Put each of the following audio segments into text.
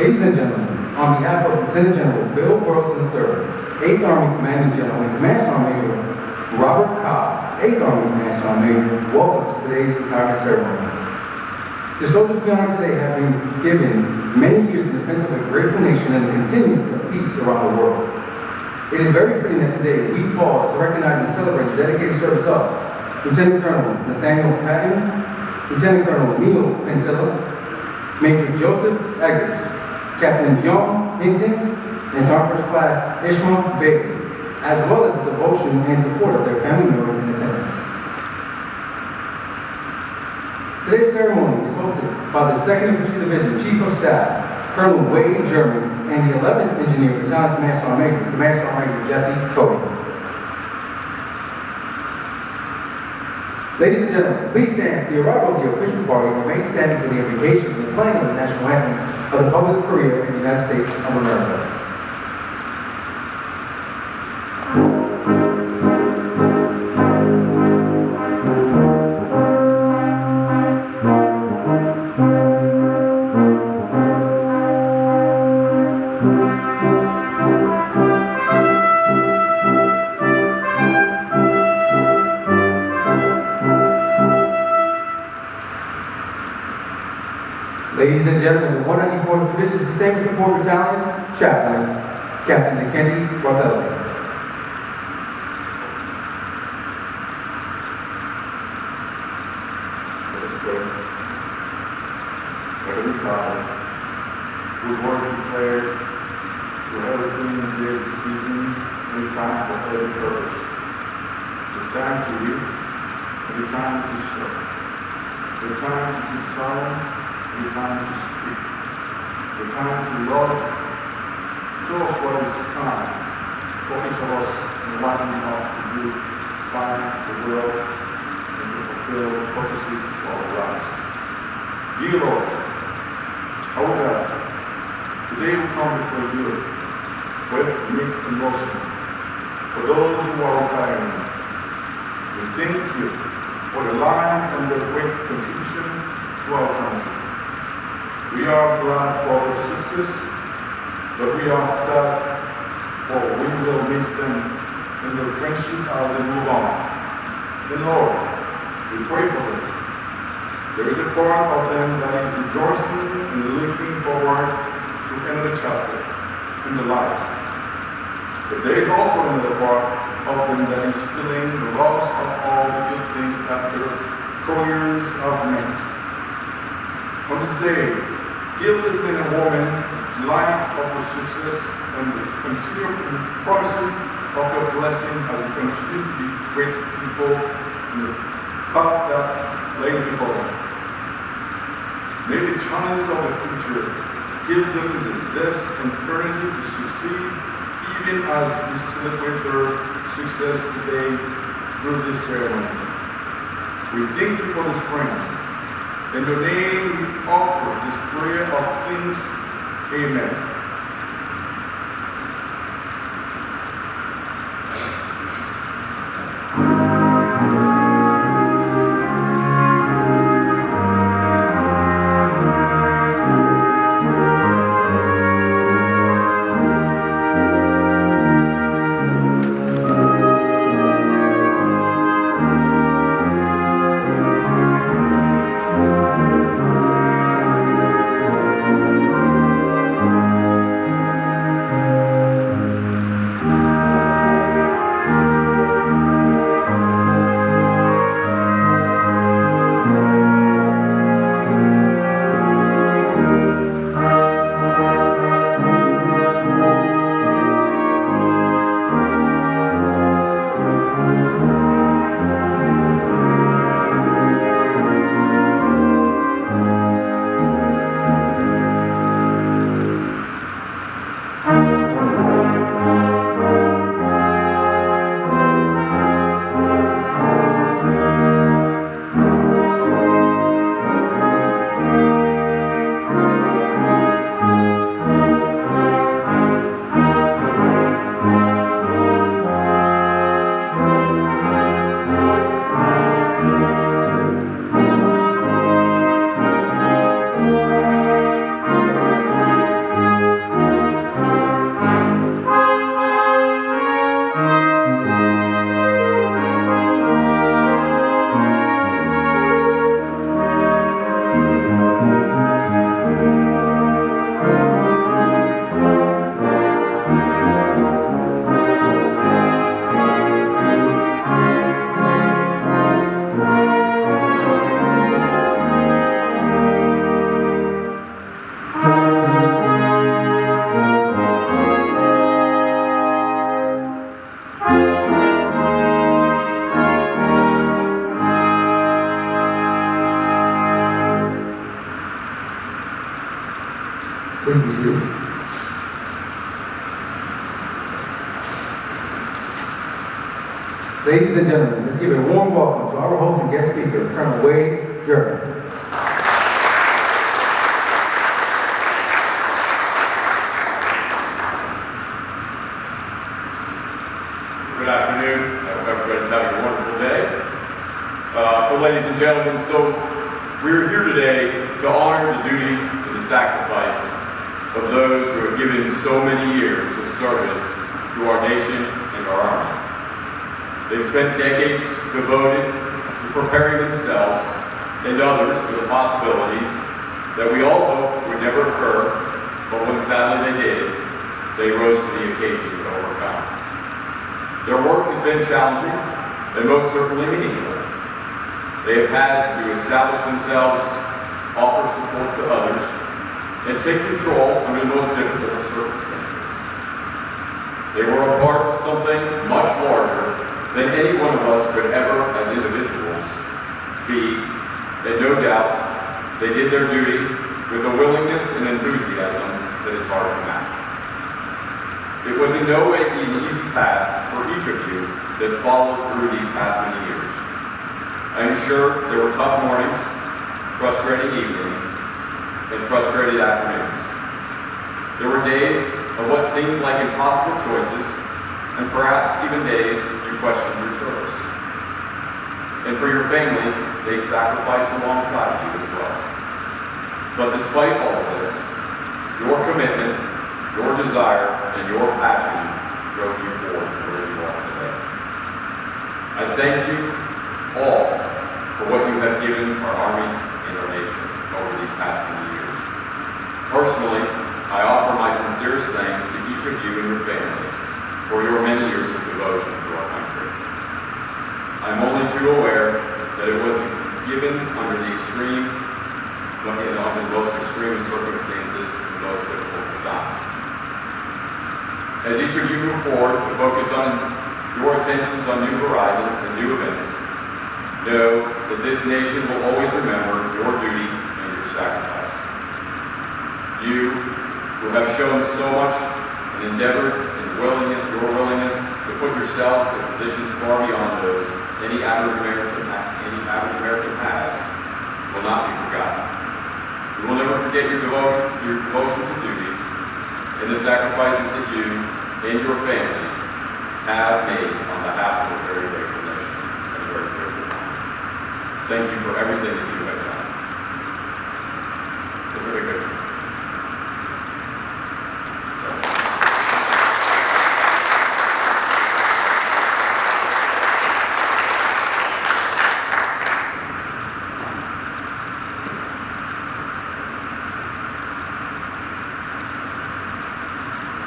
Ladies and gentlemen, on behalf of Lieutenant General Bill Burleson III, 8th Army Commanding General and Command Sergeant Major Robert Cobb, 8th Army Command Sergeant Major, welcome to today's retirement ceremony. The soldiers we honor today have been given many years in defense of a grateful nation and the continuance of peace around the world. It is very fitting that today we pause to recognize and celebrate the dedicated service of Lieutenant Colonel Nathaniel Patton, Lieutenant Colonel Neil Penttila, Major Joseph Eggers, Captain Jeong, Hinton, and Sergeant First Class Ishmael Bailey, as well as the devotion and support of their family members in attendance. Today's ceremony is hosted by the 2nd Infantry Division Chief of Staff, Colonel Wade German, and the 11th Engineer Battalion Command Sergeant Major Jesse Cody. Ladies and gentlemen, please stand for the arrival of the official party and remain standing for the invocation and the playing of the national anthems of the Republic of Korea and the United States of America. Ladies and gentlemen, the 194th Division Sustainment Support Battalion, Chaplain, Captain Kendi Bartholomew. Let us pray. Heavenly Father, whose word declares, to everything there is a season and a time for every purpose, the time to reap and the time to sow, the time to keep silence, the time to speak, the time to love. Show us what is time for each of us and what we have to do, find the will, and to fulfill the purposes for our lives. Dear Lord, our God, today we come before you with mixed emotion. For those who are retiring, we thank you for the life and the great contribution to our country. We are glad for their success, but we are sad for we will miss them in their friendship as they move on. And Lord, we pray for them. There is a part of them that is rejoicing and looking forward to another chapter in their life. But there is also another part of them that is feeling the loss of all the good things that their careers have meant. On this day, give this men and women the light of the success and the continued promises of your blessing as they continue to be great people in the path that lays before them. May the challenges of the future give them the zest and energy to succeed, even as we celebrate their success today through this ceremony. We thank you for these friends. In your name we offer this prayer of thanks. Amen. Please be seated. Ladies and gentlemen, let's give a warm welcome to our host and guest speaker, Colonel Jeong. Good afternoon. I hope everybody's having a wonderful day. Ladies and gentlemen, so we're here today to honor the duty and the sacrifice of those who have given so many years of service to our nation and our army. They've spent decades devoted to preparing themselves and others for the possibilities that we all hoped would never occur, but when sadly they did, they rose to the occasion to overcome. Their work has been challenging and most certainly meaningful. They have had to establish themselves, offer support to others, and take control under the most difficult of circumstances. They were a part of something much larger than any one of us could ever, as individuals, be, and no doubt, they did their duty with a willingness and enthusiasm that is hard to match. It was in no way an easy path for each of you that followed through these past many years. I am sure there were tough mornings, frustrating evenings, and frustrated afternoons. There were days of what seemed like impossible choices, and perhaps even days you questioned your service. And for your families, they sacrificed alongside you as well. But despite all of this, your commitment, your desire, and your passion drove you forward to where you are today. I thank you all for what you have given our Army and our nation over these past many years. Personally, I offer my sincerest thanks to each of you and your families for your many years of devotion to our country. I'm only too aware that it was given under the most extreme of circumstances and most difficult of times. As each of you move forward to focus on your attentions on new horizons and new events, know that this nation will always remember your duty and your sacrifice. You, who have shown so much and endeavored in your willingness to put yourselves in positions far beyond those any average American has, will not be forgotten. We will never forget your devotion to duty and the sacrifices that you and your families have made on behalf of a very grateful nation and a very grateful country. Thank you for everything that you have done. Pacific Good.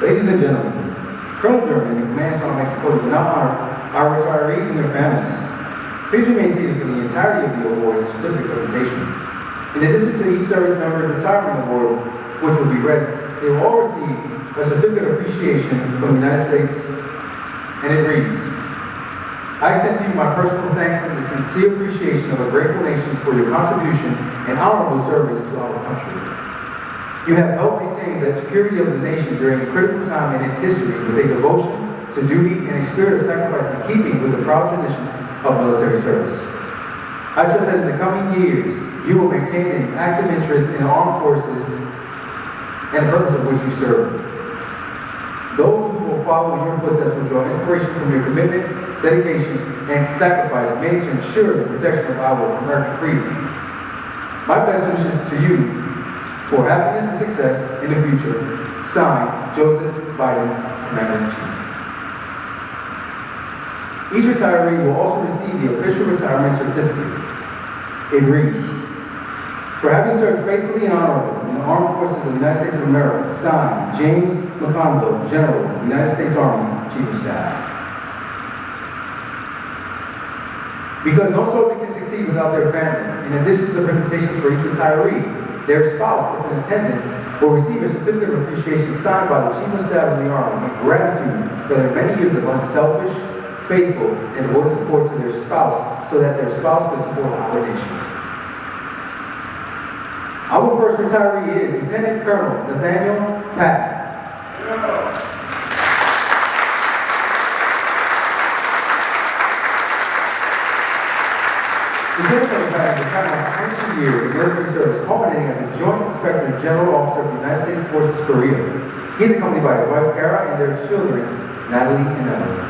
Ladies and gentlemen, Colonel Jeong and the Command Sergeant Major Cody will now honor our retirees and their families. Please remain seated for the entirety of the award and certificate presentations. In addition to each service member's retirement award, which will be read, they will all receive a certificate of appreciation from the United States, and it reads, I extend to you my personal thanks and the sincere appreciation of a grateful nation for your contribution and honorable service to our country. You have helped maintain the security of the nation during a critical time in its history with a devotion to duty and a spirit of sacrifice in keeping with the proud traditions of military service. I trust that in the coming years, you will maintain an active interest in the armed forces and the purpose of which you served. Those who will follow in your footsteps will draw inspiration from your commitment, dedication, and sacrifice made to ensure the protection of our American freedom. My best wishes to you for happiness and success in the future. Signed, Joseph Biden, Commander-in-Chief. Each retiree will also receive the official retirement certificate. It reads, for having served faithfully and honorably in the Armed Forces of the United States of America, signed, James McConville, General, United States Army, Chief of Staff. Because no soldier can succeed without their family, in addition to the presentations for each retiree, their spouse, if in attendance, will receive a certificate of appreciation signed by the Chief of Staff of the Army in gratitude for their many years of unselfish, faithful, and devoted support to their spouse so that their spouse can support our nation. I will first first retiree is Lieutenant Colonel Nathaniel Patton. Lieutenant Colonel Patton retired after 22 years of military service, culminating as a Joint Inspector General Officer of the United States Forces Korea. He is accompanied by his wife, Kara, and their children, Natalie and Emily.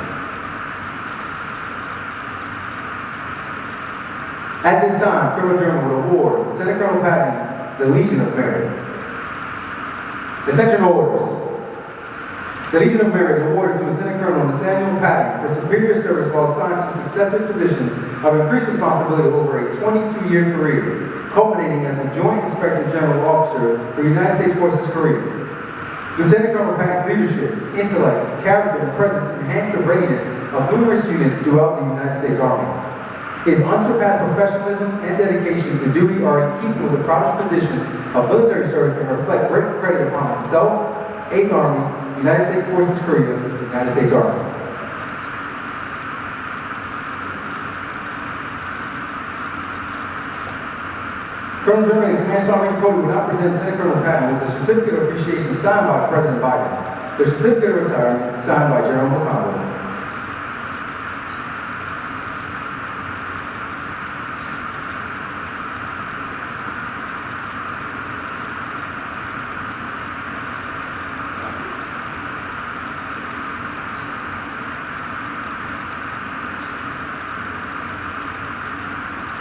At this time, Colonel Jeong would award Lieutenant Colonel Patton the Legion of Merit. Attention orders. The Legion of Merit is awarded to Lieutenant Colonel Nathaniel Patton for superior service while assigned to successive positions of increased responsibility over a 22-year career, culminating as the Joint Inspector General Officer for the United States Forces Korea. Lieutenant Colonel Patton's leadership, intellect, character, and presence enhanced the readiness of numerous units throughout the United States Army. His unsurpassed professionalism and dedication to duty are in keeping with the proudest traditions of military service and reflect great credit upon himself, 8th Army, United States Forces Korea, United States Army. Colonel German and Command Sergeant Major Cody will now present Lieutenant Colonel Patton with the certificate of appreciation signed by President Biden. The certificate of retirement signed by General McConnell.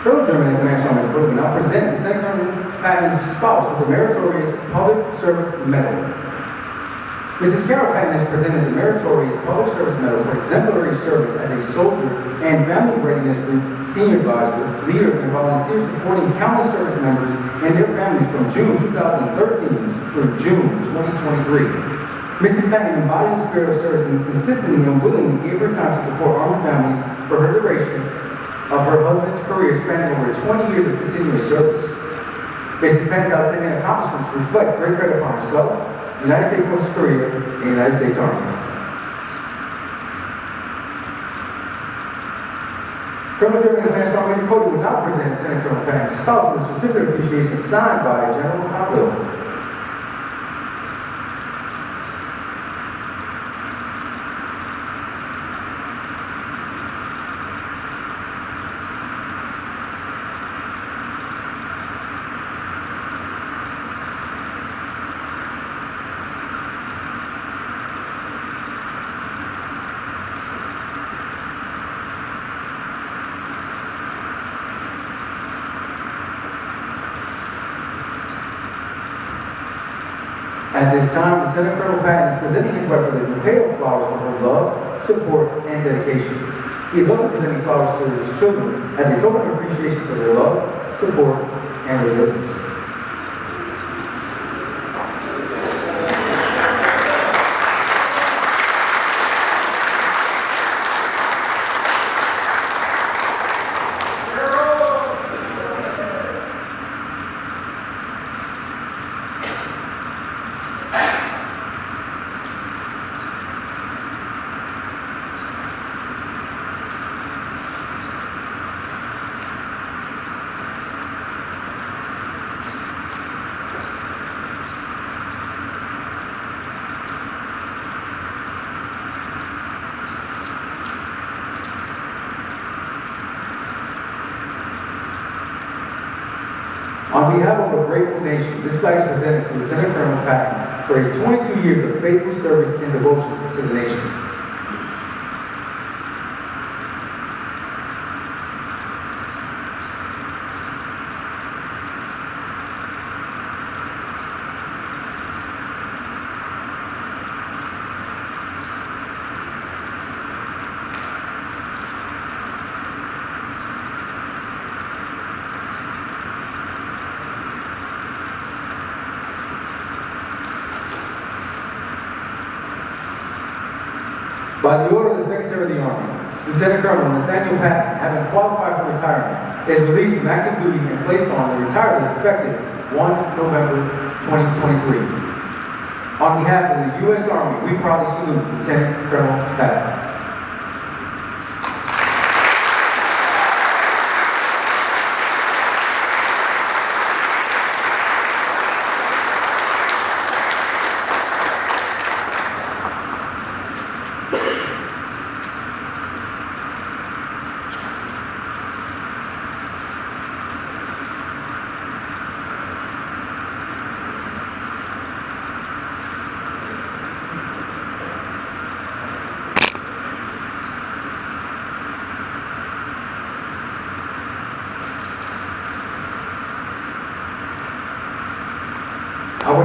Colonel German and Command Sergeant Major Cody will now present Lieutenant Colonel Patton's spouse with the Meritorious Public Service Medal. Mrs. Carol Patton is presented the Meritorious Public Service Medal for exemplary service as a soldier and family readiness group senior advisor, leader, and volunteer supporting countless service members and their families from June 2013 through June 2023. Mrs. Patton embodied the spirit of service and consistently and willingly gave her time to support armed families for her duration of her husband's career spanning over 20 years of continuous service. Mrs. Patton's outstanding accomplishments reflect great credit upon herself, the United States Forces Korea, and the United States Army. Colonel German and Command Sergeant Major Cody will now present Lieutenant Colonel Patton's spouse with a certificate of appreciation signed by General McConnell. At this time, Lieutenant Colonel Patton is presenting his wife with a bouquet of flowers for her love, support, and dedication. He is also presenting flowers to his children as a token of appreciation for their love, support, and resilience. On behalf of a grateful nation, this flag is presented to Lieutenant Colonel Patton for his 22 years of faithful service and devotion to the nation. By the order of the Secretary of the Army, Lieutenant Colonel Nathaniel Patton, having qualified for retirement, is released from active duty and placed on the retired list effective 1 November 2023. On behalf of the U.S. Army, we proudly salute Lieutenant Colonel Patton.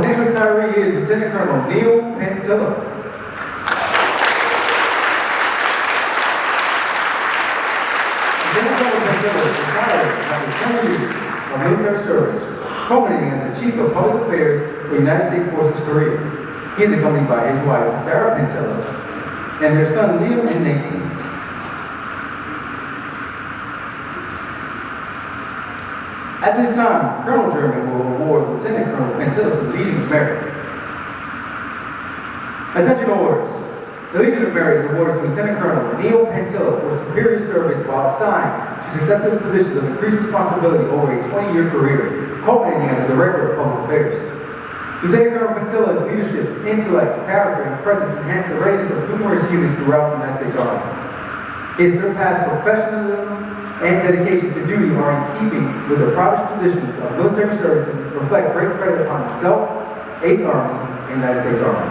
next retiree is Lieutenant Colonel Penttila. Lieutenant Colonel Penttila is retired after 20 years of military service, culminating as the Chief of Public Affairs for United States Forces Korea. He is accompanied by his wife, Sarah Penttila, and their son, Liam and Nathan. At this time, Colonel German will award Lieutenant Colonel Penttila for the Legion of Merit. Attention orders. The Legion of Merit is awarded to Lieutenant Colonel Penttila for superior service while assigned to successive positions of increased responsibility over a 20-year career, culminating as a Director of Public Affairs. Lieutenant Colonel Penttilia's leadership, intellect, character, and presence enhanced the readiness of numerous units throughout the United States Army. His surpassed professionalism and dedication to duty are in keeping with the proudest traditions of military service and reflect great credit upon himself, 8th Army, and United States Army.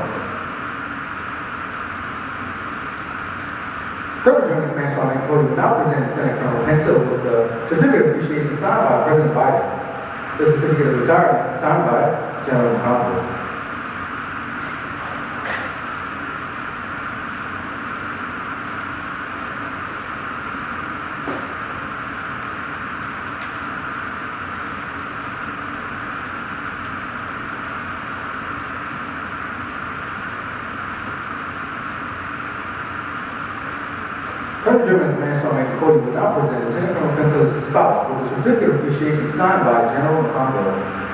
Colonel Jeong, Command Sergeant Cody, will now present Lieutenant Colonel Penttila with the Certificate of Appreciation signed by President Biden. The Certificate of Retirement signed by General Capt. Colonel German Command Sergeant Cody will now present Lieutenant Colonel Penttilia's spouse with the Certificate of Appreciation signed by General Capt.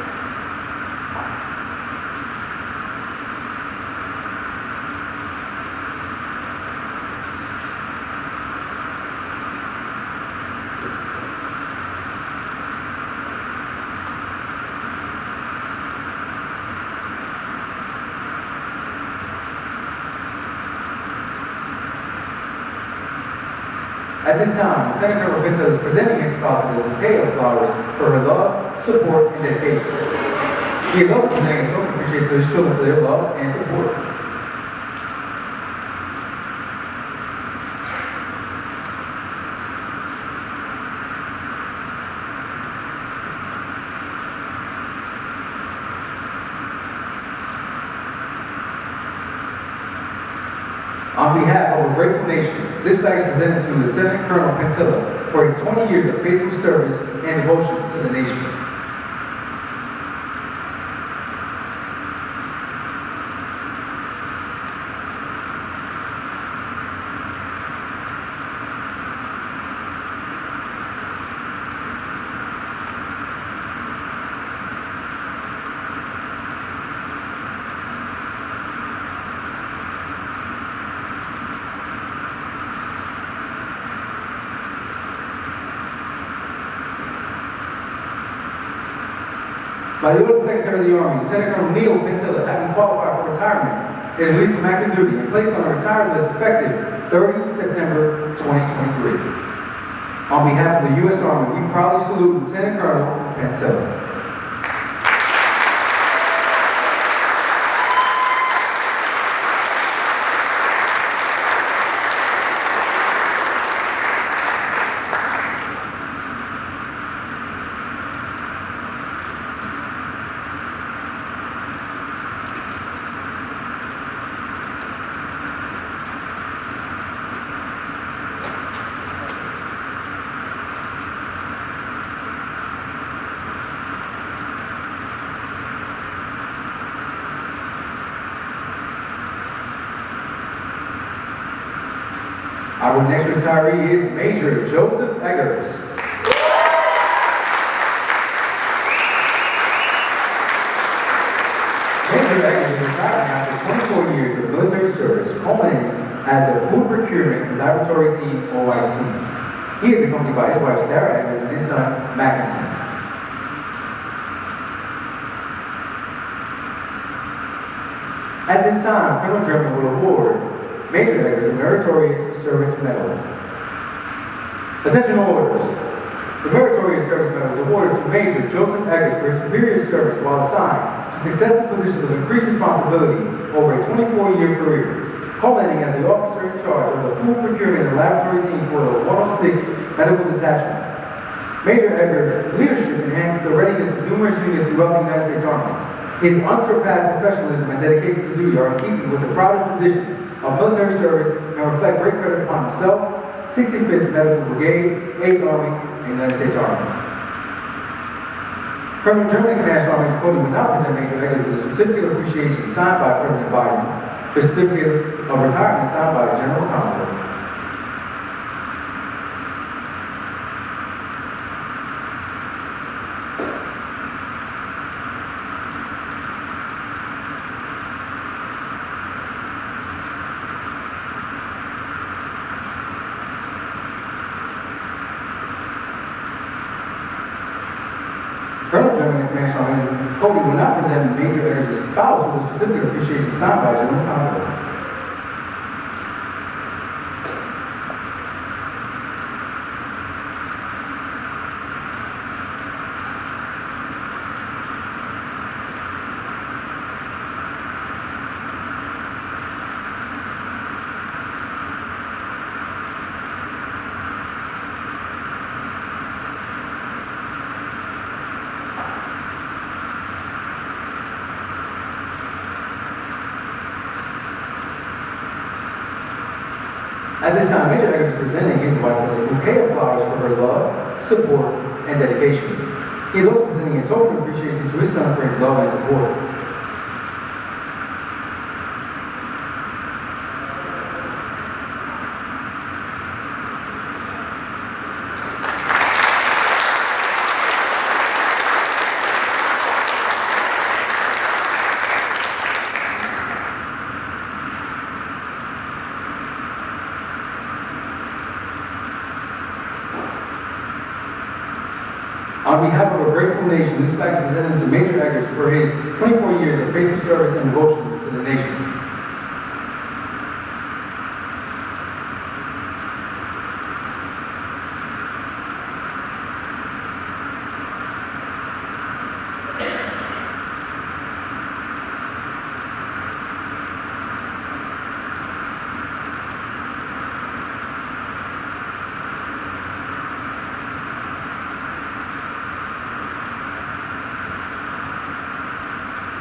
At this time, Lieutenant Colonel Henson is presenting his spouse with a bouquet of flowers for her love, support, and dedication. He is also presenting a token of appreciation to his children for their love and support. On behalf of a grateful nation, this flag is presented to Lieutenant Colonel Penttila for his 20 years of faithful service and devotion to the nation. By the order of the Secretary of the Army, Lieutenant Colonel Penttila, having qualified for retirement, is released from active duty and placed on a retired list effective 30 September 2023. On behalf of the U.S. Army, we proudly salute Lieutenant Colonel Penttila. Our next retiree is Major Joseph Eggers. Major Eggers is retired after 24 years of military service, culminating as the Food Procurement Laboratory Team OIC. He is accompanied by his wife Sarah Eggers and his son Henson. At this time, Colonel German will award Major Eggers a Meritorious Service Medal. Attention orders. The Meritorious Service Medal is awarded to Major Joseph Eggers for his superior service while assigned to successive positions of increased responsibility over a 24-year career, culminating as the officer in charge of the Food Procurement and Laboratory Team for the 106th Medical Detachment. Major Eggers' leadership enhances the readiness of numerous units throughout the United States Army. His unsurpassed professionalism and dedication to duty are in keeping with the proudest traditions of military service and reflect great credit upon himself, 65th Medical Brigade, 8th Army, and United States Army. Colonel German Command Sergeant Major Cody will now present Major Eggers with a certificate of appreciation signed by President Biden, the certificate of retirement signed by General McConnell. Colonel German Command Sergeant Cody will now present Major Eggers' spouse with a certificate of appreciation signed by General McConnell. At this time, Major Eggers is presenting his wife with a bouquet of flowers for her love, support, and dedication. He is also presenting a token of appreciation to his son for his love and support. On behalf of a grateful nation, this flag is presented to Major Eggers for his 24 years of faithful service and devotion to the nation.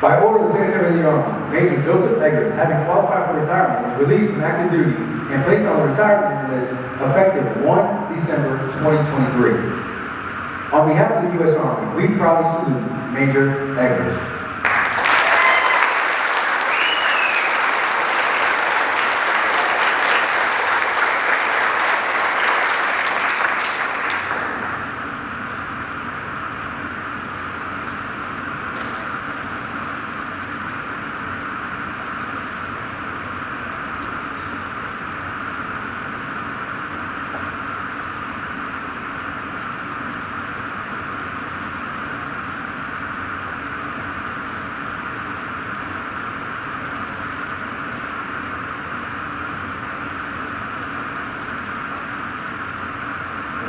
By order of the Secretary of the Army, Major Joseph Eggers, having qualified for retirement, is released from active duty and placed on the retirement list effective 1 December 2023. On behalf of the U.S. Army, we proudly salute Major Eggers.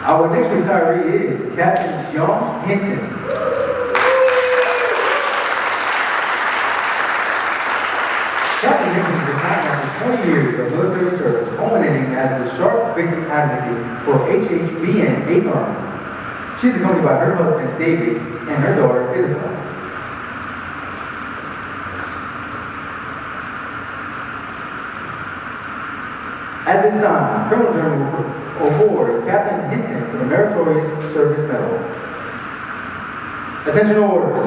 Our next retiree is Captain Jeong Hinton. Captain Hinton is retired after 20 years of military service, culminating as the sharp victim advocate for HHBN 8th Army. She is accompanied by her husband, David, and her daughter, Isabel. At this time, Colonel Jeong will award Captain Hinton for the Meritorious Service Medal. Attention orders.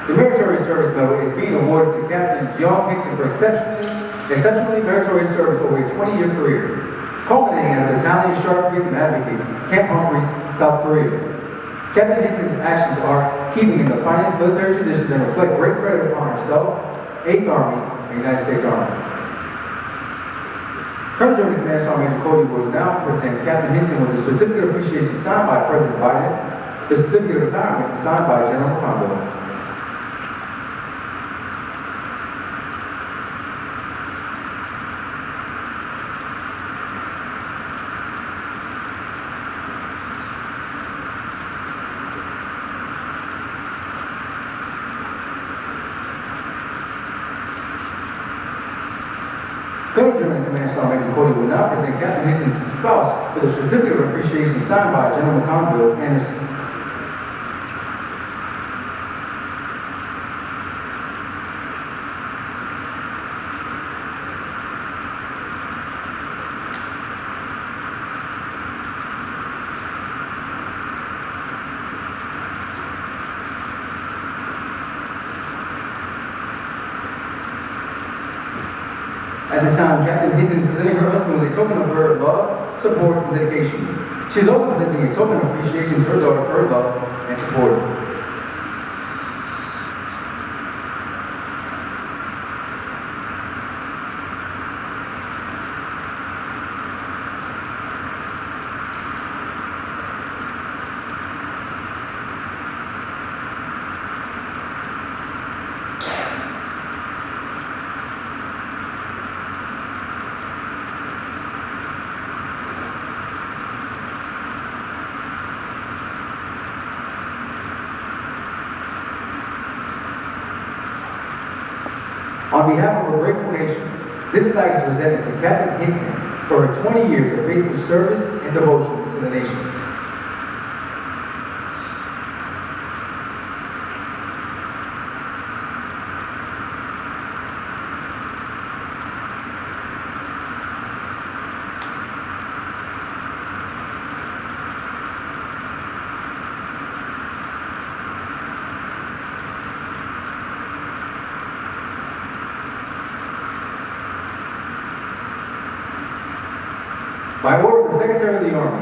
The Meritorious Service Medal is being awarded to Captain Jeong Hinton for exceptionally meritorious service over a 20-year career, culminating as a Battalion Sharp Victim Advocate, Camp Humphreys, South Korea. Captain Hinton's actions are keeping in the finest military traditions and reflect great credit upon herself, 8th Army, and United States Army. Colonel German Command Sergeant Major Cody will now present Captain Hinton with the certificate of appreciation signed by President Biden, the certificate of retirement signed by General McConnell. Colonel German Command Sergeant Major Cody will now present Captain Hinton's spouse with a certificate of appreciation signed by General McConnell and his At this time, Captain Hinton is presenting her husband with a token of her love, support, and dedication. She is also presenting a token of appreciation to her daughter for her love and support. On behalf of our grateful nation, this flag is presented to Captain Hinton for her 20 years of faithful service and devotion to the nation. By order of the Secretary of the Army,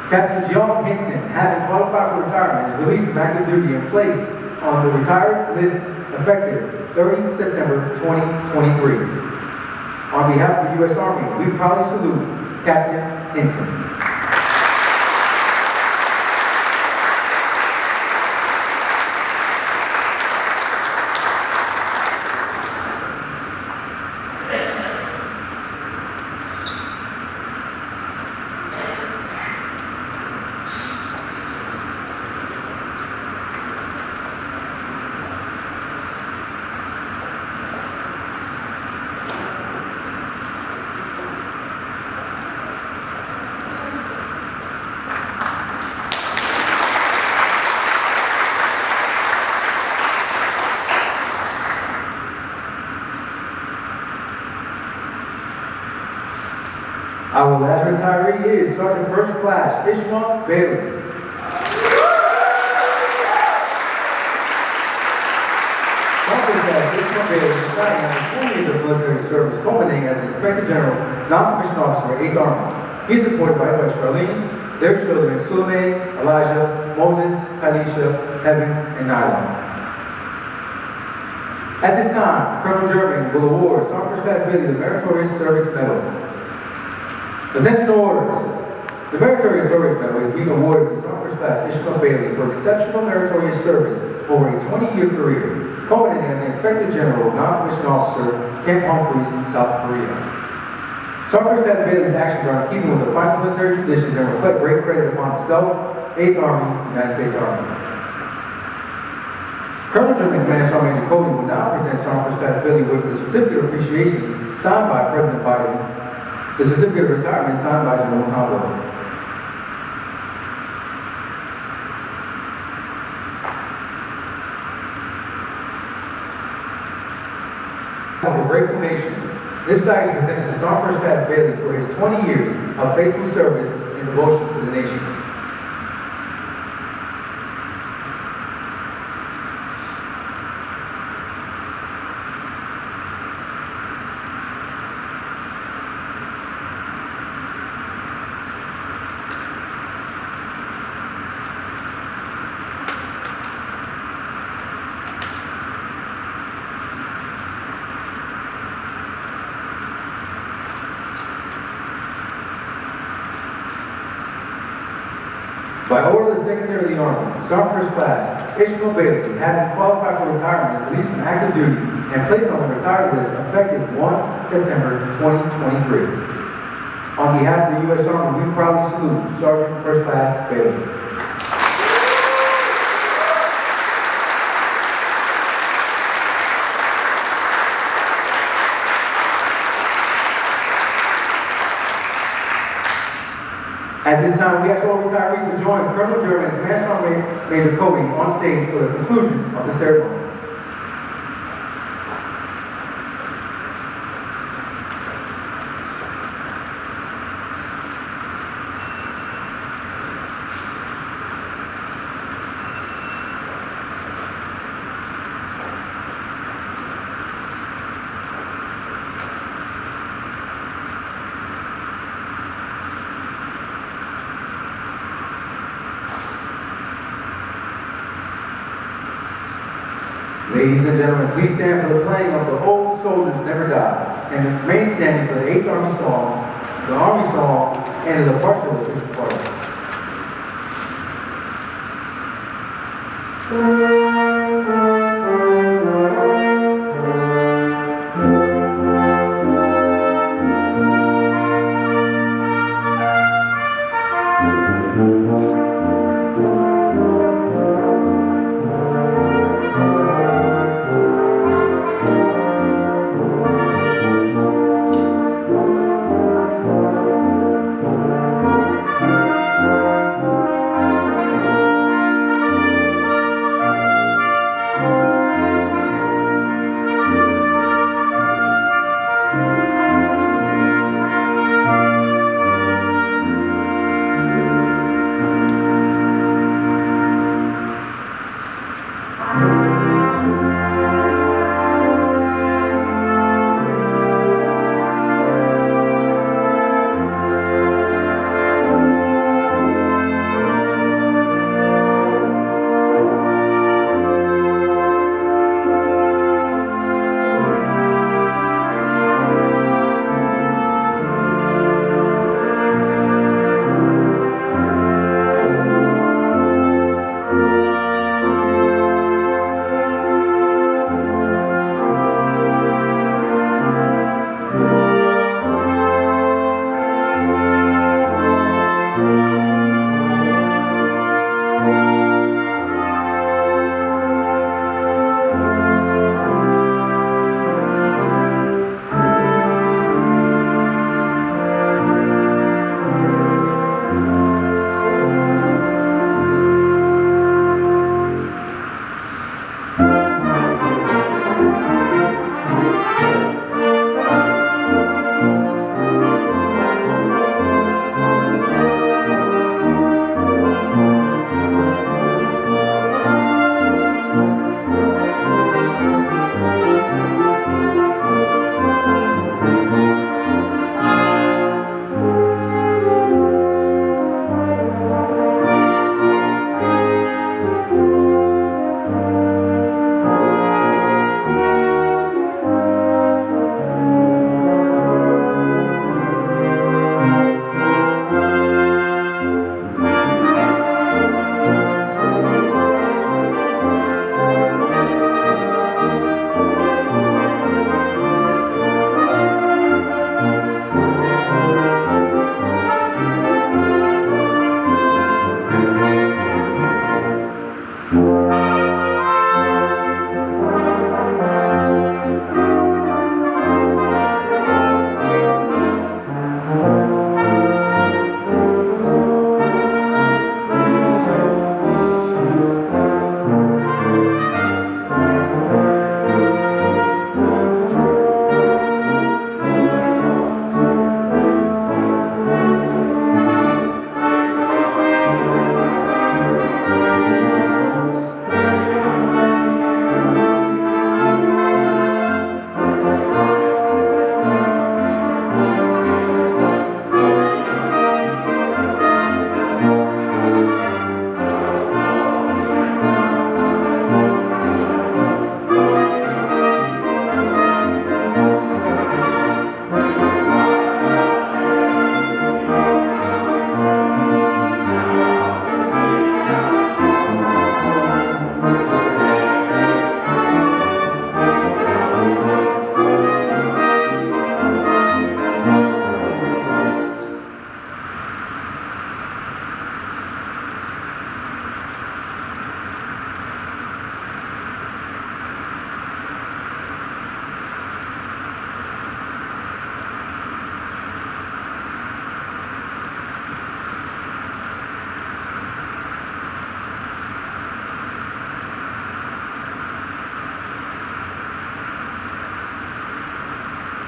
Captain Jeong Hinton, having qualified for retirement, is released from active duty and placed on the retired list effective 30 September 2023. On behalf of the U.S. Army, we proudly salute Captain Hinton. Our last retiree is Sergeant First Class Jeong Bailey. Sergeant Class Jeong Bailey is retiring after 4 years of military service, culminating as an Inspector General, non-commissioned officer, 8th Army. He is supported by his wife Charlene, their children Suleimane, Elijah, Moses, Talisha, Heaven, and Nyla. At this time, Colonel Jeong will award Sergeant First Class Bailey the Meritorious Service Medal. Attention to orders. The Meritorious Service Medal is being awarded to Sergeant First Class Jeong Bailey for exceptional meritorious service over a 20-year career, culminating as an Inspector General, non-commissioned officer, Capt. Humphreys, South Korea. Sergeant First Class Bailey's actions are in keeping with the finest military traditions and reflect great credit upon himself, 8th Army, United States Army. Colonel Jeong Command Sergeant Major Cody will now present Sergeant First Class Bailey with the certificate of appreciation signed by President Biden. The certificate of retirement signed by General Conwell. Of a grateful nation, this flag is presented to Sergeant First Class Bailey for his 20 years of faithful service and devotion to the nation. By order of the Secretary of the Army, Sergeant First Class Jeong Bailey, having qualified for retirement, is released from active duty and placed on the retired list effective 1 September 2023. On behalf of the U.S. Army, we proudly salute Sergeant First Class Bailey. At this time, we ask all retirees to join Colonel Jeong and Command Sergeant Major Cody on stage for the conclusion of the ceremony. Ladies and gentlemen, please stand for the playing of the Old Soldiers Never Die, and remain standing for the 8th Army Song, the Army Song, and the departure of the official party.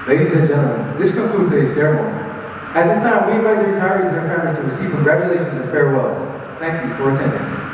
Ladies and gentlemen, this concludes today's ceremony. At this time, we invite the retirees and their families to receive congratulations and farewells. Thank you for attending.